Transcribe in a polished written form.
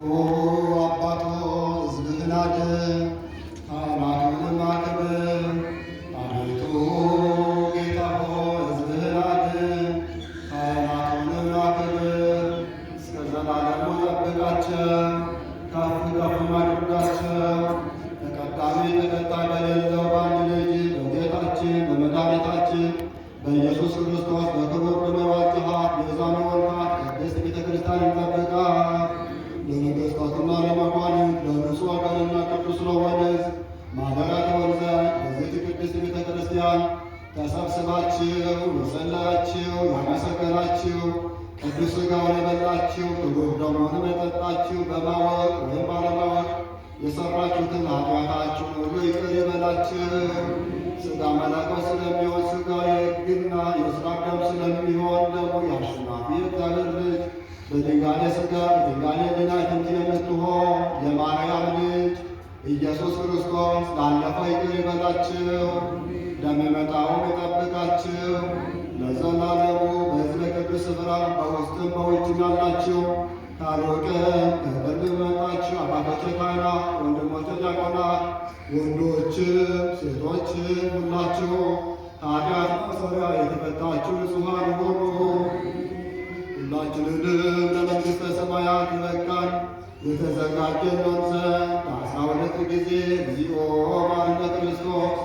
አባቶ ሕዝብህን አድን፣ ካህናቱንም አክብር። አቤቱ ጌታ ሆይ ሕዝብህን አድን፣ ካህናቱንም አክብር። እስከ ዘላለሙ ጠብቃቸው፣ ከፍ ከፍም አድርጋቸው። ተቀዳሚ ተከታይ በሌለው በአንድ ልጅ በጌታችን በመድኃኒታችን በኢየሱስ ክርስቶስ በክቡር ደሙ የዋጀሃት ቤዛን የሆንካት ቅድስት ቤተ ክርስቲያንን ጠብቃት። ለነገሥታትና ለመኳንንት ለንጹሕ አካልና ቅዱስ ለሆነ ሕዝብ ማደሪያ ትሆን ዘንድ በዚህች ቅድስት ቤተ ክርስቲያን ተሰብስባችሁ የጸለያችሁ ያመሰገናችሁ ቅዱስ ሥጋውን የበላችሁ ክቡር ደሙንም የጠጣችሁ በማወቅ ወይም ባለማወቅ የሠራችሁትን ኃጢአታችሁን ሁሉ ይቅር ይበላችሁ። ሥጋ መለኮት ስለሚሆን ሥጋው የሕግና የሥራ ደም ስለሚሆን ደግሞ የአሸናፊ እግዚአብሔር ልጅ በድንጋሌ ሥጋ በድንጋሌ ሕሊና ትምት የምትሆን የማርያም ልጅ ኢየሱስ ክርስቶስ ላለፈው ይቅር ይበላችሁ፣ ለሚመጣውም ይጠብቃችሁ ለዘላለሙ። በሕዝበ ቅዱስ ስፍራ በውስጥም በውጭም ያላችሁ ከሩቅም ከቅርብም መጣችሁ አባቶቼ ካህናት፣ ወንድሞቼ ዲያቆናት፣ ወንዶችም ሴቶችም ሁላችሁ ከኃጢአት ማሰሪያ የተፈታችሁ ንጹሐን ሁኑ። ሁላችንንም ለመንግሥተ ሰማያት ይበቃን የተዘጋጀን ዘንድ 12 ጊዜ እግዚኦ መሐረነ ክርስቶስ